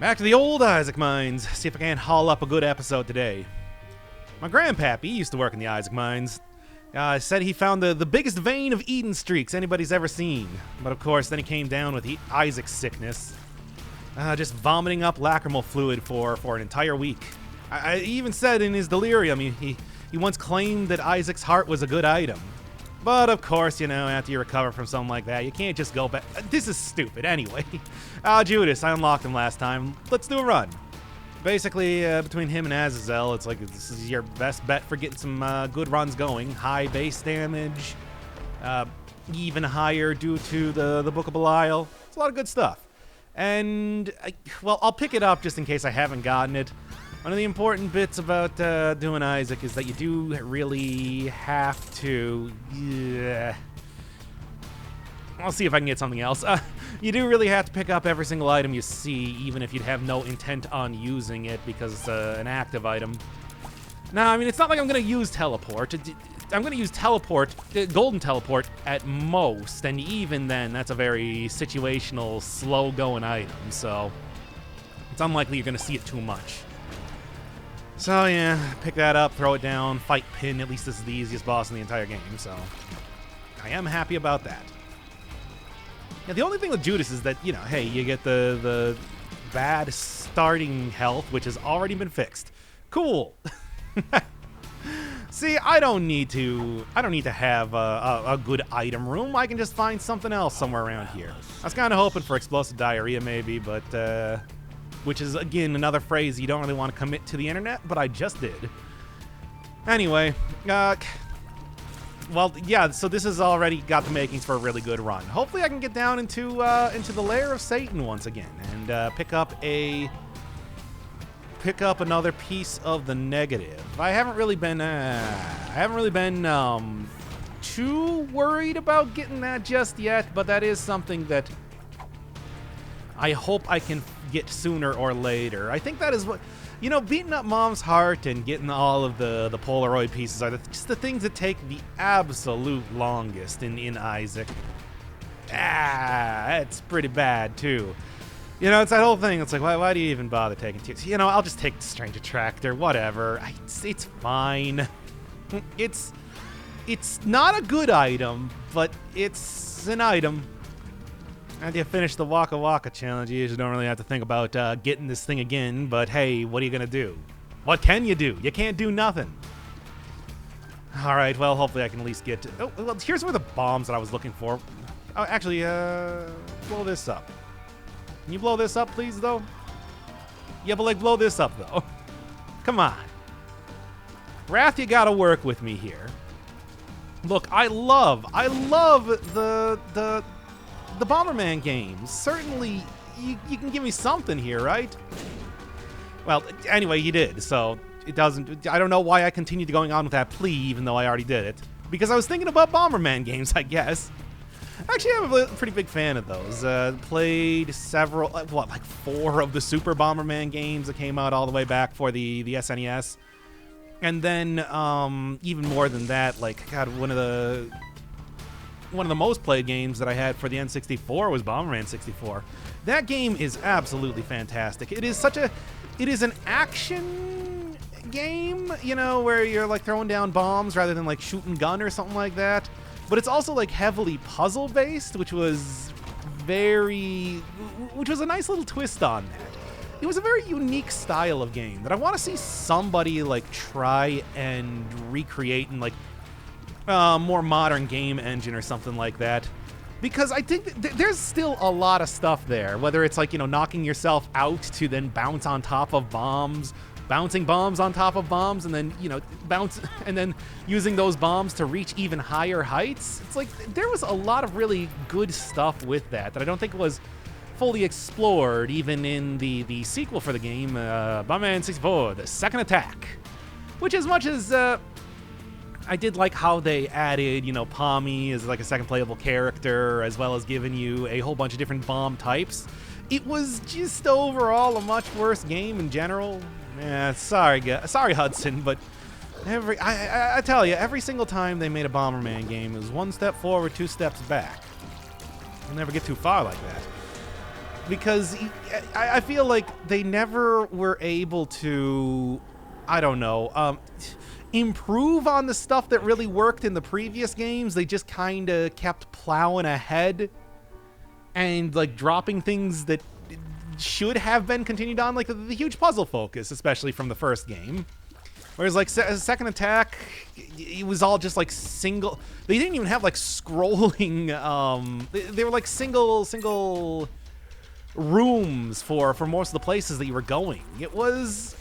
Back to the old Isaac mines. See if I can't haul up a good episode today. My grandpappy used to work in the Isaac mines. Said he found the biggest vein of Eden streaks anybody's ever seen. But of course, then he came down with Isaac sickness. Just vomiting up lacrimal fluid for an entire week. He even said in his delirium he once claimed that Isaac's heart was a good item. But of course, you know, after you recover from something like that, you can't just go back. This is stupid anyway. Judas, I unlocked him last time. Let's do a run. Basically, between him and Azazel, it's like this is your best bet for getting some good runs going. High base damage, even higher due to the Book of Belial. It's a lot of good stuff. And, well, I'll pick it up just in case I haven't gotten it. One of the important bits about doing Isaac is that you do really have to... I'll see if I can get something else. You do really have to pick up every single item you see, even if you'd have no intent on using it because it's an active item. Now, I mean, it's not like I'm going to use teleport. I'm going to use teleport, golden teleport, at most, and even then, that's a very situational, slow-going item, so it's unlikely you're going to see it too much. So yeah, pick that up, throw it down, fight Pin. At least this is the easiest boss in the entire game, so I am happy about that. Yeah, the only thing with Judas is that, you know, hey, you get the bad starting health, which has already been fixed. Cool. See, I don't need to have a good item room. I can just find something else somewhere around here. I was kind of hoping for explosive diarrhea maybe, but which is, again, another phrase you don't really want to commit to the internet, but I just did. Anyway, well, yeah, so this has already got the makings for a really good run. Hopefully I can get down into the lair of Satan once again and pick up another piece of the negative. I haven't really been too worried about getting that just yet, but that is something that I hope I can get sooner or later. I think that is what, you know, beating up Mom's heart and getting all of the Polaroid pieces are just the things that take the absolute longest in Isaac. It's pretty bad too. You know, it's that whole thing. It's like, why do you even bother taking two? You know, I'll just take the Strange Attractor, whatever. It's fine. It's not a good item, but it's an item. After you finish the Waka Waka challenge, you usually don't really have to think about getting this thing again, but hey, what are you gonna do? What can you do? You can't do nothing. Alright, well, hopefully I can at least get to... Oh, well, here's where the bombs that I was looking for... Oh, actually, blow this up. Can you blow this up, please, though? Yeah, but, like, blow this up, though. Come on. Wrath, you gotta work with me here. Look, I love the Bomberman games. Certainly, you can give me something here, right? Well, anyway, you did, so it doesn't... I don't know why I continued going on with that plea, even though I already did it. Because I was thinking about Bomberman games, I guess. Actually, I'm a pretty big fan of those. Played several... like 4 of the Super Bomberman games that came out all the way back for the SNES. And then, even more than that, like, God, one of the most played games that I had for the N64 was Bomberman 64. That game is absolutely fantastic. It is an action game, you know, where you're like throwing down bombs rather than like shooting gun or something like that. But it's also like heavily puzzle based, which was a nice little twist on that. It was a very unique style of game that I want to see somebody like try and recreate in like more modern game engine or something like that, because I think there's still a lot of stuff there, whether it's like, you know, knocking yourself out to then bounce on top of bombs, bouncing bombs on top of bombs, and then, you know, bounce and then using those bombs to reach even higher heights. It's like there was a lot of really good stuff with that I don't think was fully explored even in the sequel for the game, Bomberman 64, The Second Attack, which, as much as I did like how they added, you know, Pommy as like a second playable character, as well as giving you a whole bunch of different bomb types. It was just overall a much worse game in general. Sorry Hudson, but I tell you, every single time they made a Bomberman game, it was 1 step forward, 2 steps back. You'll never get too far like that. because I feel like they never were able to, I don't know, improve on the stuff that really worked in the previous games. They just kind of kept plowing ahead and like dropping things that should have been continued on, like the huge puzzle focus, especially from the first game. Whereas like second attack, it was all just like single. They didn't even have like scrolling. They were like single rooms for most of the places that you were going. It was.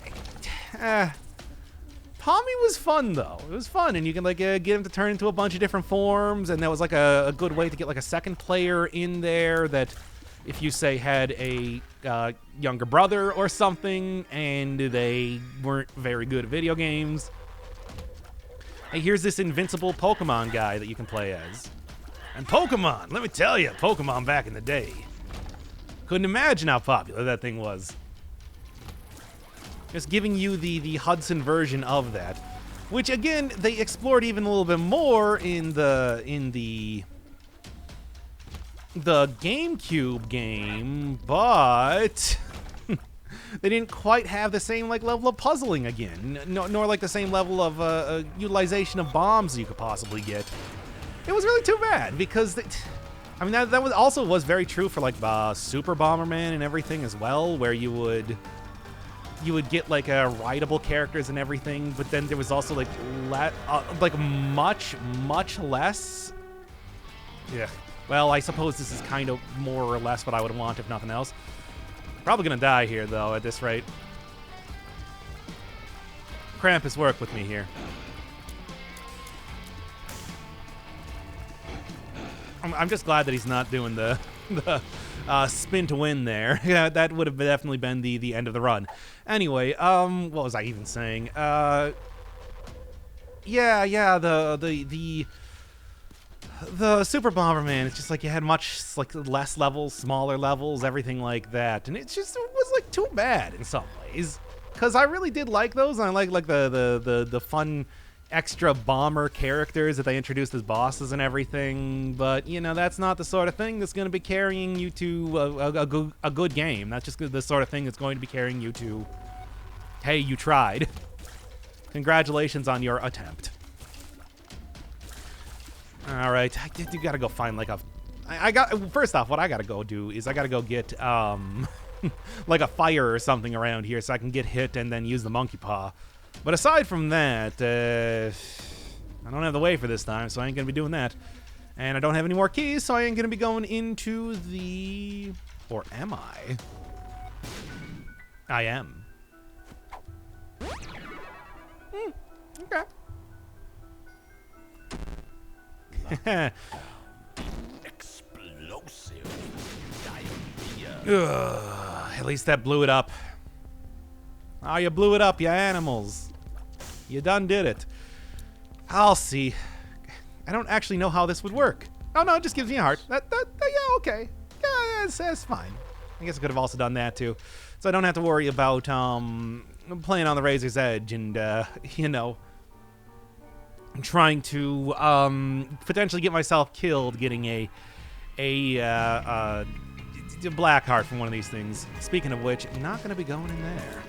Tommy was fun though. It was fun, and you can like get him to turn into a bunch of different forms, and that was like a good way to get like a second player in there that, if you say had a younger brother or something and they weren't very good at video games. Hey, here's this invincible Pokemon guy that you can play as. And Pokemon, let me tell you, Pokemon back in the day. Couldn't imagine how popular that thing was. Just giving you the Hudson version of that, which again they explored even a little bit more in the GameCube game, but they didn't quite have the same like level of puzzling again, nor like the same level of utilization of bombs you could possibly get. It was really too bad because I mean that was very true for like Super Bomberman and everything as well, where you would get like rideable characters and everything, but then there was also like much less. Yeah. Well, I suppose this is kind of more or less what I would want if nothing else. Probably gonna die here though at this rate. Krampus, work with me here. I'm just glad that he's not doing the spin to win there. Yeah, that would have definitely been the end of the run. Anyway, what was I even saying? The Super Bomberman, it's just like you had much like less levels, smaller levels, everything like that, and it was like too bad in some ways. Because I really did like those, and I like the fun extra bomber characters that they introduced as bosses and everything. But you know, that's not the sort of thing that's going to be carrying you to a good game. That's just the sort of thing that's going to be carrying you to, hey, you tried. Congratulations on your attempt. All right, you gotta go find like first off, what I gotta go do is I gotta go get like a fire or something around here so I can get hit and then use the monkey paw. But aside from that, I don't have the way for this time, so I ain't gonna be doing that. And I don't have any more keys, so I ain't gonna be going into the... Or am I? I am. Okay. Explosive diarrhea. At least that blew it up. Oh, you blew it up, you animals. You done did it. I'll see. I don't actually know how this would work. Oh no, it just gives me a heart. Yeah, okay. Yeah, it's fine. I guess I could have also done that too. So I don't have to worry about playing on the razor's edge and you know, trying to potentially get myself killed getting a black heart from one of these things. Speaking of which, I'm not going to be going in there.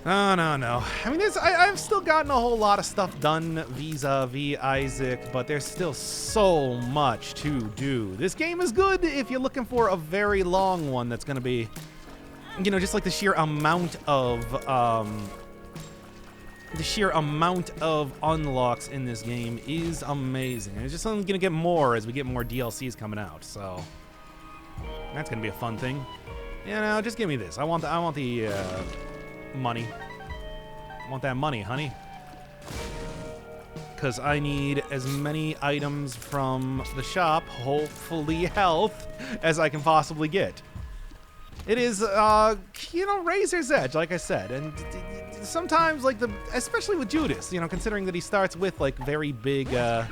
Oh, no. I mean, I've still gotten a whole lot of stuff done vis-a-vis Isaac, but there's still so much to do. This game is good if you're looking for a very long one that's going to be, you know, just like the sheer amount of unlocks in this game is amazing. And it's just only going to get more as we get more DLCs coming out, so that's going to be a fun thing. You know, just give me this. I want the money. I want that money, honey. Because I need as many items from the shop, hopefully health, as I can possibly get. It is, you know, razor's edge, like I said, and sometimes, like, especially with Judas, you know, considering that he starts with, like, very big, okay.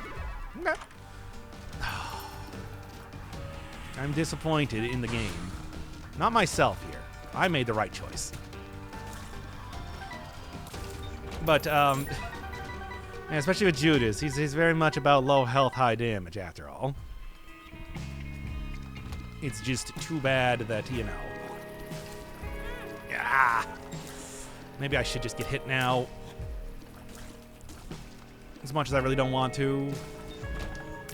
I'm disappointed in the game. Not myself here. I made the right choice. But, especially with Judas, he's very much about low health, high damage, after all. It's just too bad that, you know... Ah! Maybe I should just get hit now. As much as I really don't want to.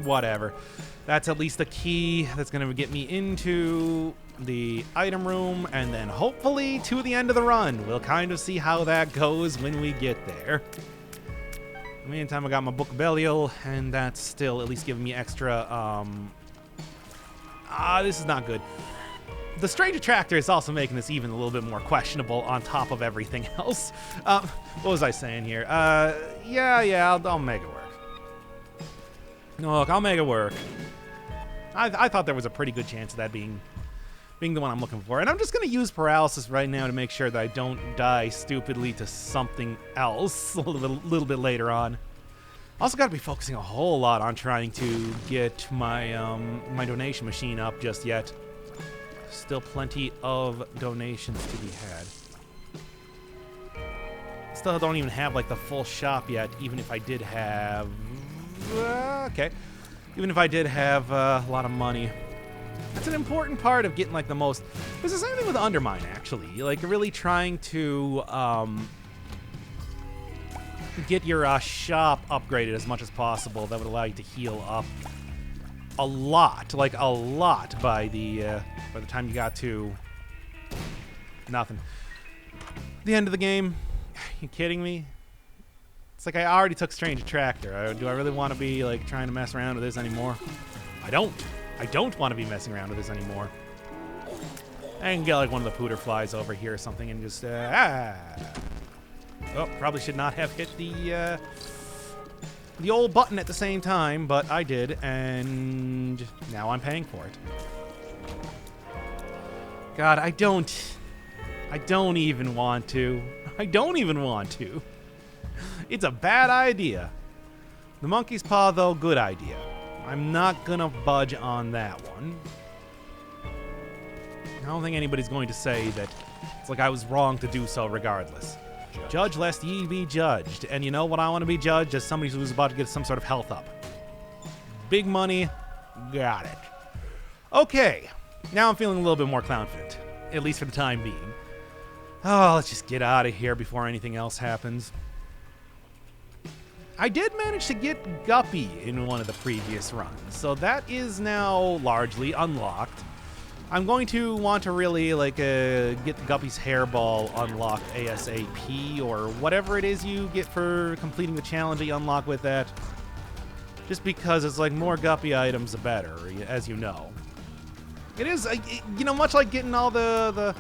Whatever. That's at least a key that's going to get me into the item room, and then hopefully to the end of the run. We'll kind of see how that goes when we get there. In the meantime, I got my book Belial, and that's still at least giving me extra, this is not good. The strange attractor is also making this even a little bit more questionable on top of everything else. What was I saying here? Yeah, I'll make it work. Look, I'll make it work. I thought there was a pretty good chance of that being the one I'm looking for. And I'm just going to use paralysis right now to make sure that I don't die stupidly to something else a little bit later on. Also got to be focusing a whole lot on trying to get my my donation machine up just yet. Still plenty of donations to be had. Still don't even have like the full shop yet, even if I did have... okay. Even if I did have a lot of money. That's an important part of getting like the most... It's the same thing with Undermine, actually. Like really trying to get your shop upgraded as much as possible. That would allow you to heal up a lot, like a lot by the time you got to nothing. The end of the game. Are you kidding me? It's like I already took Strange Attractor. Do I really want to be like trying to mess around with this anymore? I don't. I don't want to be messing around with this anymore. I can get like one of the pooter flies over here or something and just Oh, probably should not have hit the old button at the same time, but I did, and now I'm paying for it. God, I don't even want to. I don't even want to. It's a bad idea. The monkey's paw, though, good idea. I'm not gonna budge on that one. I don't think anybody's going to say that it's like I was wrong to do so regardless. Judge lest ye be judged. And you know what I want to be judged? As somebody who's about to get some sort of health up. Big money. Got it. Okay. Now I'm feeling a little bit more confident. At least for the time being. Oh, let's just get out of here before anything else happens. I did manage to get Guppy in one of the previous runs. So that is now largely unlocked. I'm going to want to really like get the Guppy's hairball unlocked ASAP, or whatever it is you get for completing the challenge that you unlock with that. Just because it's like more Guppy items the better, as you know. It is, you know, much like getting all the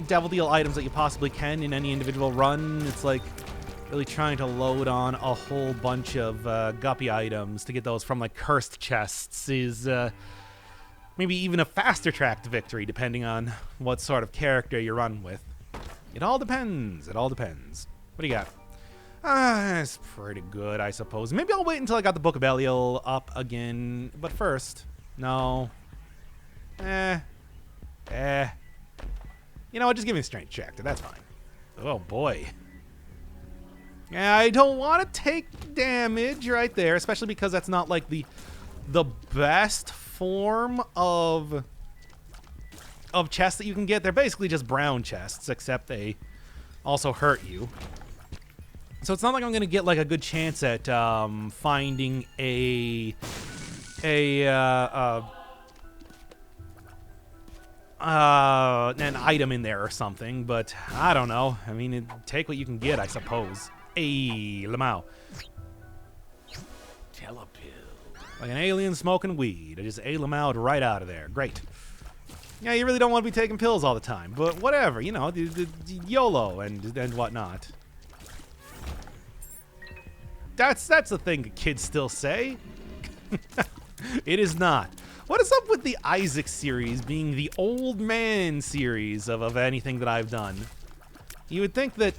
Devil Deal items that you possibly can in any individual run. It's like really trying to load on a whole bunch of Guppy items to get those from like cursed chests is maybe even a faster track to victory, depending on what sort of character you run with. It all depends. It all depends. What do you got? It's pretty good, I suppose. Maybe I'll wait until I got the Book of Belial up again. But first, no. You know what? Just give me a Strange Attractor. That's fine. Oh boy. Yeah, I don't want to take damage right there, especially because that's not like the best form of chests that you can get. They're basically just brown chests, except they also hurt you. So it's not like I'm gonna get like a good chance at finding an item in there or something. But I don't know. I mean, take what you can get, I suppose. Hey, Lamau. Telepill. Like an alien smoking weed. I just ate him out right out of there. Great. Yeah, you really don't want to be taking pills all the time, but whatever, you know, the YOLO and whatnot. That's the thing kids still say. It is not. What is up with the Isaac series being the old man series of anything that I've done? You would think that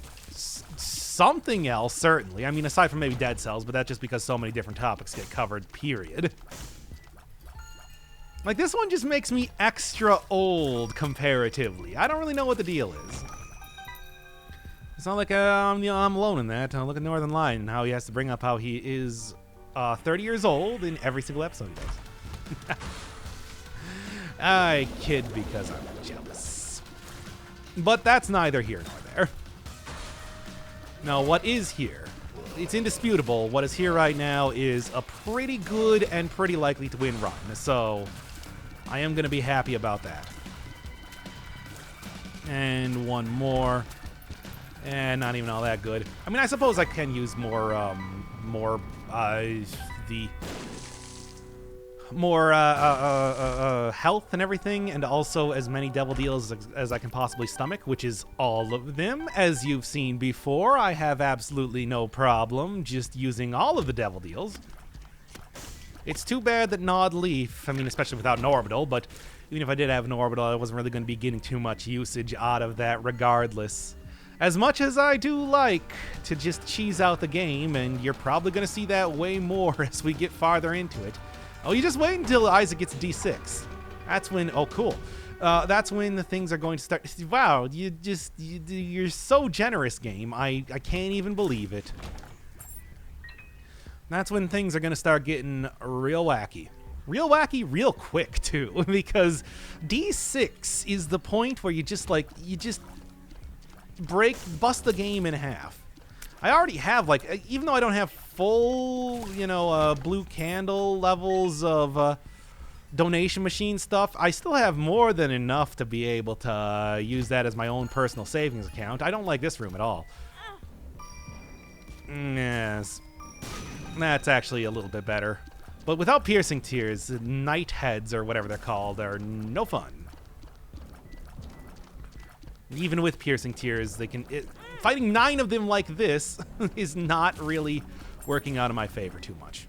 something else, certainly. I mean, aside from maybe Dead Cells, but that's just because so many different topics get covered, period. Like, this one just makes me extra old, comparatively. I don't really know what the deal is. It's not like I'm alone in that. Look at Northern Lion and how he has to bring up how he is 30 years old in every single episode he does. I kid because I'm jealous. But that's neither here nor there. Now, what is here? It's indisputable. What is here right now is a pretty good and pretty likely to win run. So, I am going to be happy about that. And one more. And not even all that good. I mean, I suppose I can use more health and everything, and also as many devil deals as I can possibly stomach, which is all of them. As you've seen before, I have absolutely no problem just using all of the devil deals. It's too bad that Nod Leaf, I mean, especially without an orbital, but even if I did have an orbital, I wasn't really going to be getting too much usage out of that regardless. As much as I do like to just cheese out the game, and you're probably going to see that way more as we get farther into it. Oh, you just wait until Isaac gets D6. That's when, oh, cool. That's when the things are going to start. Wow, you're so generous, game. I can't even believe it. That's when things are going to start getting real wacky. Real wacky, real quick, too. Because D6 is the point where you just bust the game in half. I already have, like, even though I don't have full, blue candle levels of donation machine stuff, I still have more than enough to be able to use that as my own personal savings account. I don't like this room at all. Yes. That's actually a little bit better. But without piercing tears, night heads, or whatever they're called, are no fun. Even with piercing tears, they can... fighting 9 of them like this is not really working out in my favor too much.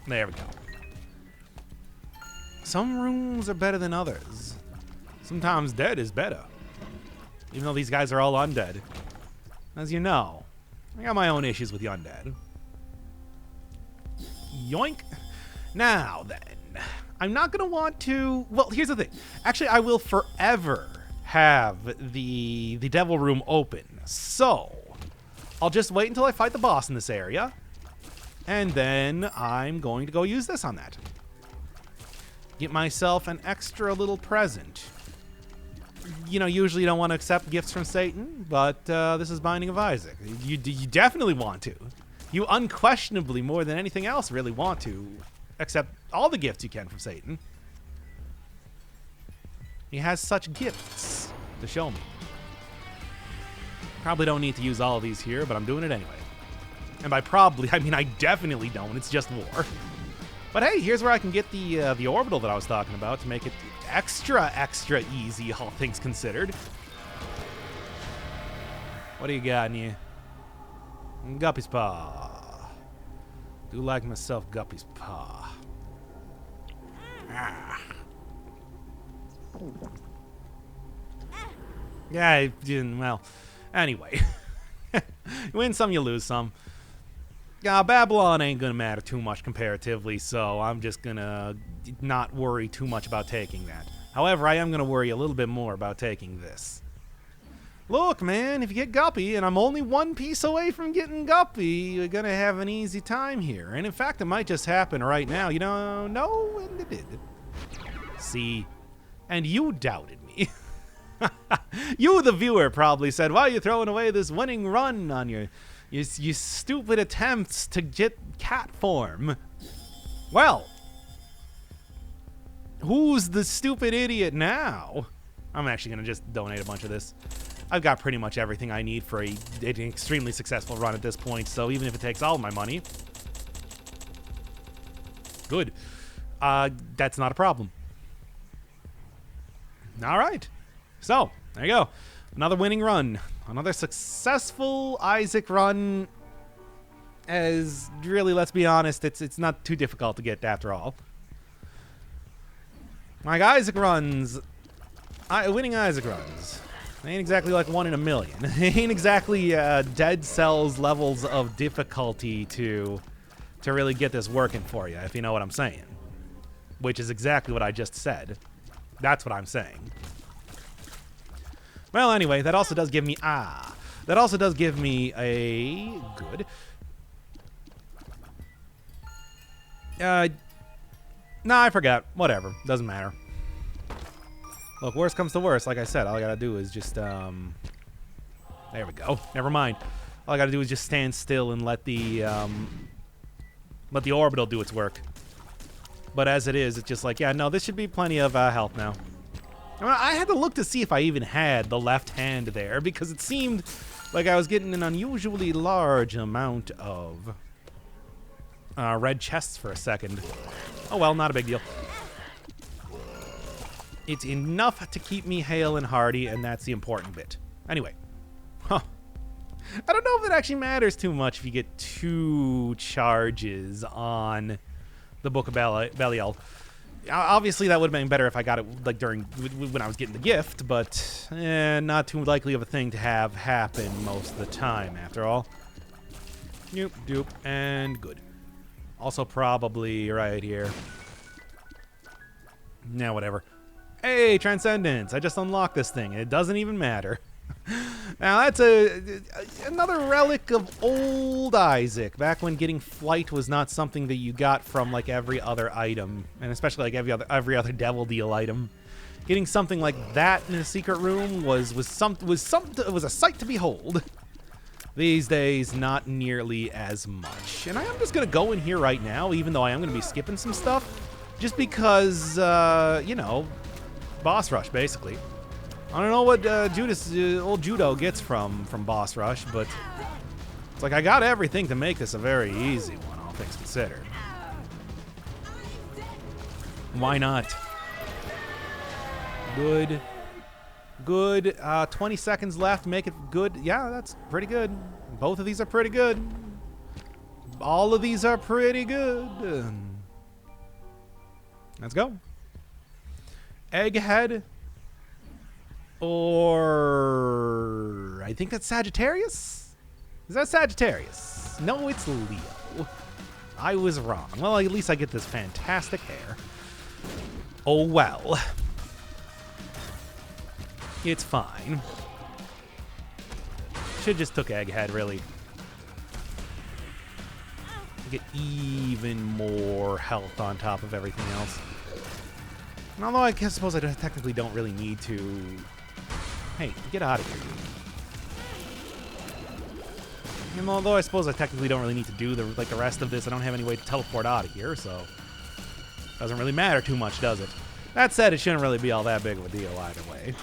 There we go. Some rooms are better than others. Sometimes dead is better. Even though these guys are all undead. As you know, I got my own issues with the undead. Yoink. Now then, I'm not going to want to... Well, here's the thing. Actually, I will forever have the devil room open. So, I'll just wait until I fight the boss in this area. And then I'm going to go use this on that. Get myself an extra little present. You know, usually you don't want to accept gifts from Satan, but this is Binding of Isaac. You definitely want to. You unquestionably, more than anything else, really want to accept all the gifts you can from Satan. He has such gifts to show me. Probably don't need to use all of these here, but I'm doing it anyway. And by probably, I mean I definitely don't. It's just war. But hey, here's where I can get the orbital that I was talking about to make it extra easy, all things considered. What do you got in you? Guppy's Paw. Do like myself Guppy's Paw. Ah. Yeah, well, anyway. You win some, you lose some. Babylon ain't gonna matter too much comparatively, so I'm just gonna not worry too much about taking that. However, I am gonna worry a little bit more about taking this. Look, man, if you get Guppy, and I'm only one piece away from getting Guppy, you're gonna have an easy time here. And in fact, it might just happen right now. You know, no, and it did. See? And you doubted me. You, the viewer, probably said, why are you throwing away this winning run on your stupid attempts to get cat form? Well, who's the stupid idiot now? I'm actually going to just donate a bunch of this. I've got pretty much everything I need for an extremely successful run at this point, so even if it takes all of my money, good. That's not a problem. All right. So, there you go. Another winning run. Another successful Isaac run. As, really, let's be honest, it's not too difficult to get after all. Like, Isaac runs... winning Isaac runs. They ain't exactly like 1 in a million. They ain't exactly Dead Cells levels of difficulty to really get this working for you, if you know what I'm saying. Which is exactly what I just said. That's what I'm saying. Well, anyway, that also does give me... That also does give me a... Good. Nah, I forgot. Whatever. Doesn't matter. Look, worst comes to worst. Like I said, all I gotta do is just, there we go. Never mind. All I gotta do is just stand still and let the orbital do its work. But as it is, it's just like, yeah, no, this should be plenty of health now. I mean, I had to look to see if I even had the left hand there, because it seemed like I was getting an unusually large amount of red chests for a second. Oh well, not a big deal. It's enough to keep me hale and hearty, and that's the important bit. Anyway. Huh. I don't know if it actually matters too much if you get 2 charges on the Book of Belial. Obviously, that would have been better if I got it like when I was getting the gift, but not too likely of a thing to have happen most of the time, after all. Nope, doop, and good. Also probably right here. Now, whatever. Hey, Transcendence! I just unlocked this thing, and it doesn't even matter. Now, that's another relic of old Isaac, back when getting flight was not something that you got from, like, every other item, and especially, like, every other Devil Deal item. Getting something like that in a secret room was a sight to behold. These days, not nearly as much. And I am just going to go in here right now, even though I am going to be skipping some stuff, just because, you know, boss rush, basically. I don't know what Judas, old Judo gets from boss rush, but it's like I got everything to make this a very easy one, all things considered. Why not? Good. Good. 20 seconds left. Make it good. Yeah, that's pretty good. Both of these are pretty good. All of these are pretty good. Let's go. Egghead. Or I think that's Sagittarius? Is that Sagittarius? No, it's Leo. I was wrong. Well, at least I get this fantastic hair. Oh, well. It's fine. Should just took Egghead, really. Get even more health on top of everything else. And although I suppose I technically don't really need to... Hey, get out of here, dude. And although I suppose I technically don't really need to do the rest of this, I don't have any way to teleport out of here, so... Doesn't really matter too much, does it? That said, it shouldn't really be all that big of a deal either way.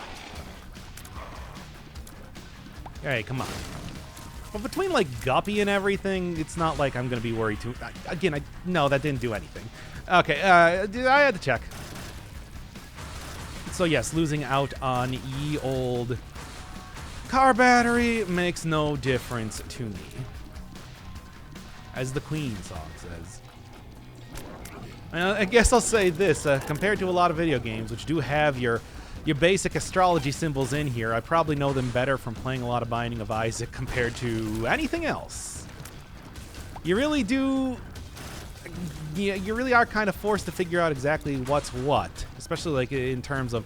Hey, come on. But between, like, Guppy and everything, it's not like I'm going to be worried too... Again, no, that didn't do anything. Okay, I had to check. So yes, losing out on ye old car battery makes no difference to me. As the Queen song says. I guess I'll say this, compared to a lot of video games, which do have your basic astrology symbols in here, I probably know them better from playing a lot of Binding of Isaac compared to anything else. You really do... Yeah, you really are kind of forced to figure out exactly what's what, especially like in terms of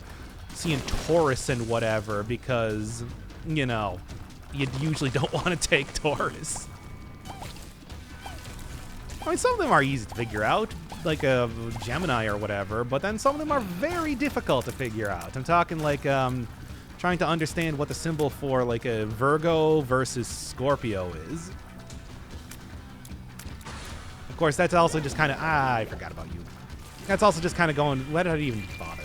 seeing Taurus and whatever, because, you know, you usually don't want to take Taurus. I mean, some of them are easy to figure out, like a Gemini or whatever, but then some of them are very difficult to figure out. I'm talking like trying to understand what the symbol for like a Virgo versus Scorpio is. Of course, that's also just kind of... I forgot about you. That's also just kind of going... Why did I even bother?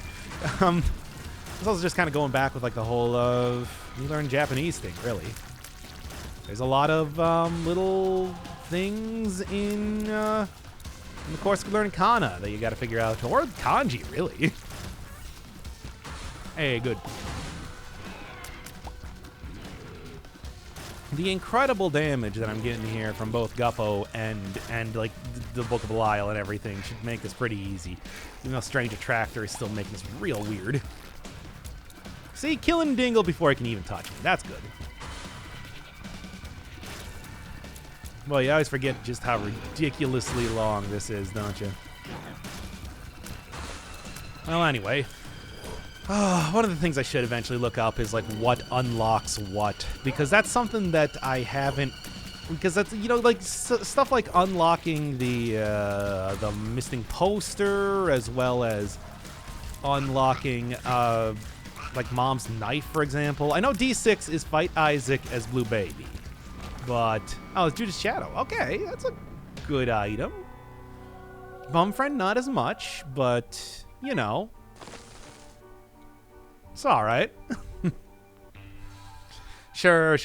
It's also just kind of going back with, like, the whole of... You learn Japanese thing, really. There's a lot of little things in the course of learning Kana that you got to figure out. Or kanji, really. Hey, good. The incredible damage that I'm getting here from both Guppo and like the Book of Belial and everything should make this pretty easy. Even though Strange Attractor is still making this real weird. See, killing Dingle before he can even touch me. That's good. Well, you always forget just how ridiculously long this is, don't you? Well, anyway. One of the things I should eventually look up is, like, what unlocks what. Because that's something that I haven't Because that's, you know, like stuff like unlocking the missing poster, as well as unlocking like Mom's knife, for example. I know D6 is fight Isaac as Blue Baby, but oh, it's Judas Shadow. Okay, that's a good item. Bum Friend, not as much, but you know, it's all right. Sure.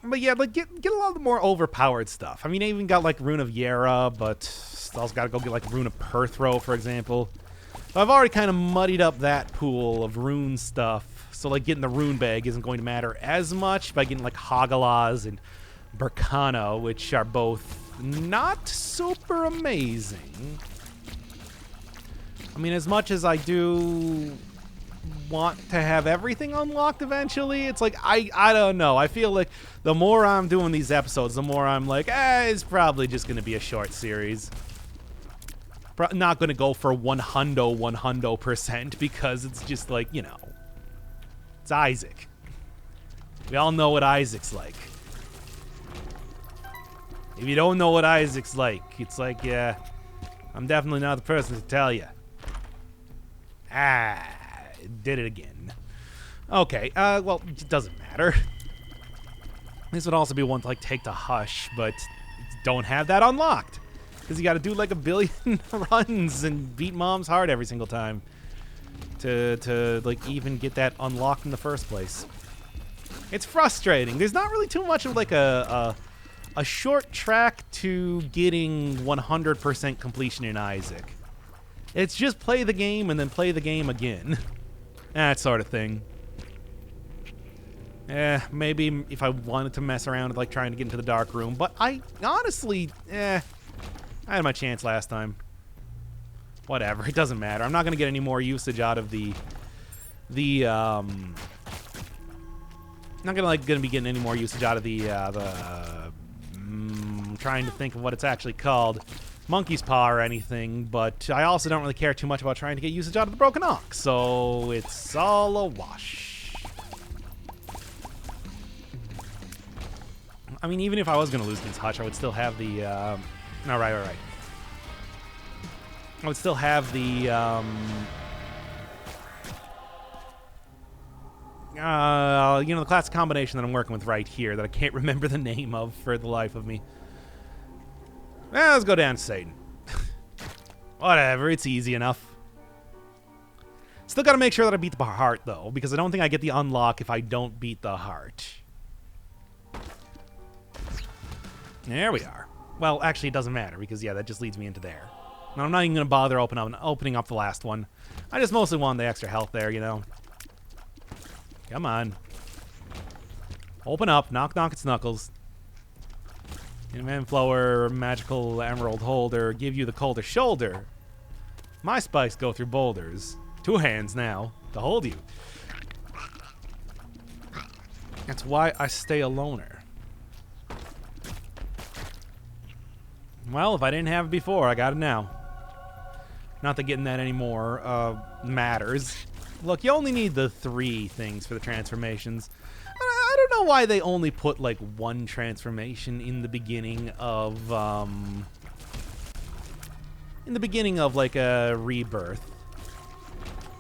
But yeah, like get a lot of the more overpowered stuff. I mean, I even got like Rune of Yera, but also got to go get like Rune of Perthrow, for example. So I've already kind of muddied up that pool of rune stuff. So like getting the rune bag isn't going to matter as much by getting like Hagalaz and Berkano, which are both not super amazing. I mean, as much as I do want to have everything unlocked eventually, it's like I don't know. I feel like the more I'm doing these episodes, the more I'm like, it's probably just going to be a short series. Not going to go for 100% because it's just like, you know, it's Isaac. We all know what Isaac's like. If you don't know what Isaac's like, it's like, yeah, I'm definitely not the person to tell you. Did it again. Okay, well, it doesn't matter. This would also be one to, like, take to Hush, but don't have that unlocked. Because you got to do, like, 1 billion runs and beat Mom's heart every single time to like, even get that unlocked in the first place. It's frustrating. There's not really too much of, like, a short track to getting 100% completion in Isaac. It's just play the game and then play the game again. That sort of thing. Maybe if I wanted to mess around with like trying to get into the dark room, but I honestly, I had my chance last time. Whatever, it doesn't matter. I'm not gonna get any more usage out of not gonna be getting any more usage out of I'm trying to think of what it's actually called. Monkey's Paw or anything, but I also don't really care too much about trying to get usage out of the Broken Ox, so it's all a wash. I mean, even if I was going to lose against Hutch, I would still have the, no, right. I would still have the, you know, the classic combination that I'm working with right here that I can't remember the name of for the life of me. Let's go down to Satan. Whatever, it's easy enough. Still got to make sure that I beat the heart, though, because I don't think I get the unlock if I don't beat the heart. There we are. Well, actually, it doesn't matter, because, yeah, that just leads me into there. Now, I'm not even going to bother opening up the last one. I just mostly want the extra health there, you know. Come on. Open up. Knock, knock, it's Knuckles. Manflower, magical emerald holder, give you the colder shoulder. My spikes go through boulders. 2 hands now to hold you. That's why I stay a loner. Well, if I didn't have it before, I got it now. Not that getting that anymore matters. Look, you only need the 3 things for the transformations. I don't know why they only put like 1 transformation in the beginning of like a rebirth.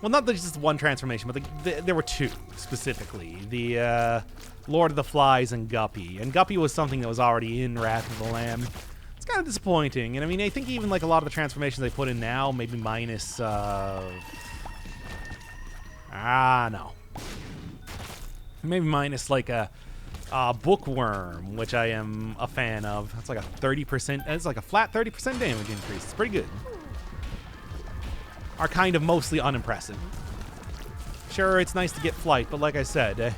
Well, not just 1 transformation, but there were 2 specifically. The Lord of the Flies and Guppy. And Guppy was something that was already in Wrath of the Lamb. It's kind of disappointing. And I mean, I think even like a lot of the transformations they put in now, maybe minus no. Maybe minus like a Bookworm, which I am a fan of. That's like a 30%. It's like a flat 30% damage increase. It's pretty good. Are kind of mostly unimpressive. Sure, it's nice to get flight, but like I said,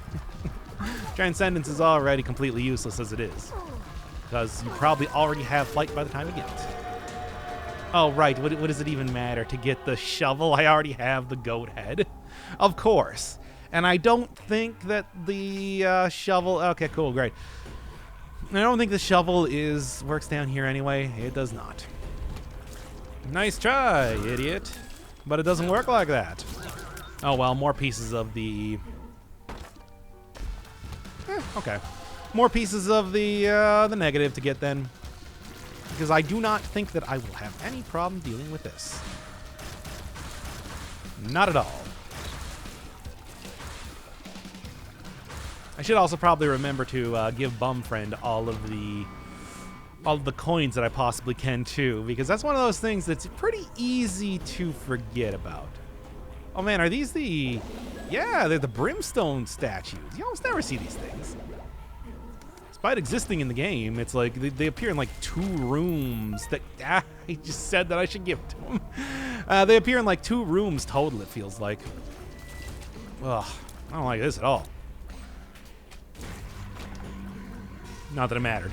Transcendence is already completely useless as it is, because you probably already have flight by the time you get it. Oh right, what does it even matter to get the shovel? I already have the goat head, of course. And I don't think that the shovel... Okay, cool, great. I don't think the shovel works down here anyway. It does not. Nice try, idiot. But it doesn't work like that. Oh, well, more pieces of the... okay. more pieces of the negative to get then. Because I do not think that I will have any problem dealing with this. Not at all. I should also probably remember to give Bumfriend all of the coins that I possibly can too, because that's one of those things that's pretty easy to forget about. Oh man, are these the... Yeah, they're the brimstone statues. You almost never see these things. Despite existing in the game, it's like they appear in like 2 rooms that... I just said that I should give to them. They appear in like 2 rooms total, it feels like. Ugh, I don't like this at all. Not that it mattered.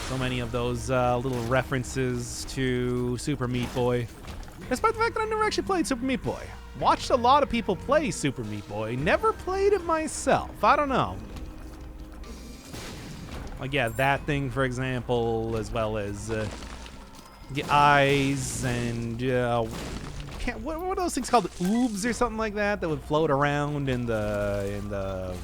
So many of those little references to Super Meat Boy. Despite the fact that I never actually played Super Meat Boy. Watched a lot of people play Super Meat Boy. Never played it myself. I don't know. Like, yeah, that thing, for example, as well as the eyes and... what are those things called? Oobs or something like that would float around in the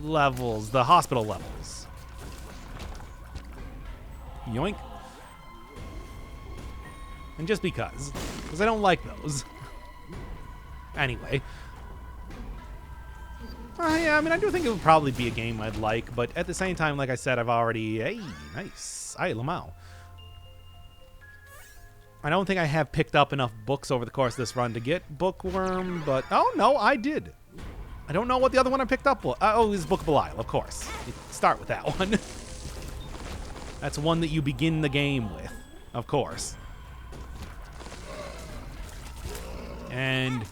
levels, the hospital levels. Yoink. And just because I don't like those. Anyway. Yeah, I mean, I do think it would probably be a game I'd like, but at the same time, like I said, I've already... Hey, nice. Hey, Lamau. I don't think I have picked up enough books over the course of this run to get Bookworm, but... Oh, no, I did. I don't know what the other one I picked up was. Oh, it was Book of Belial, of course. You start with that one. That's one that you begin the game with, of course. And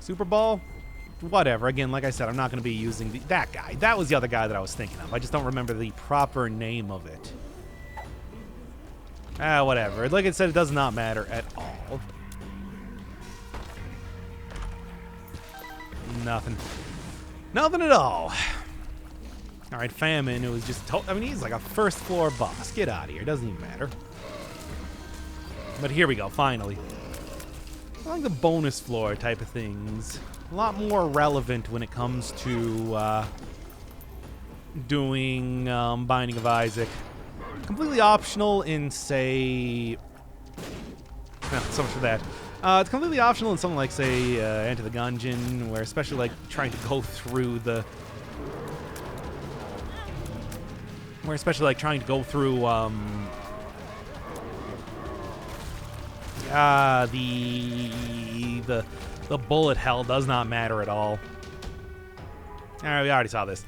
Super Ball, whatever. Again, like I said, I'm not going to be using that guy. That was the other guy that I was thinking of. I just don't remember the proper name of it. Whatever. Like I said, it does not matter at all. Nothing. Nothing at all. All right, Famine. It was just... I mean, he's like a first floor boss. Get out of here. It doesn't even matter. But here we go, finally. I like the bonus floor type of things. A lot more relevant when it comes to doing Binding of Isaac. Completely optional in, say... No, so much for that. It's completely optional in something like, say, Enter the Gungeon, where especially, like, trying to go through the... Where especially, like, trying to go through, the bullet hell does not matter at all. Alright, we already saw this.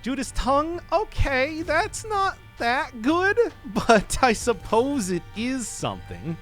Judas tongue, okay, that's not that good, but I suppose it is something.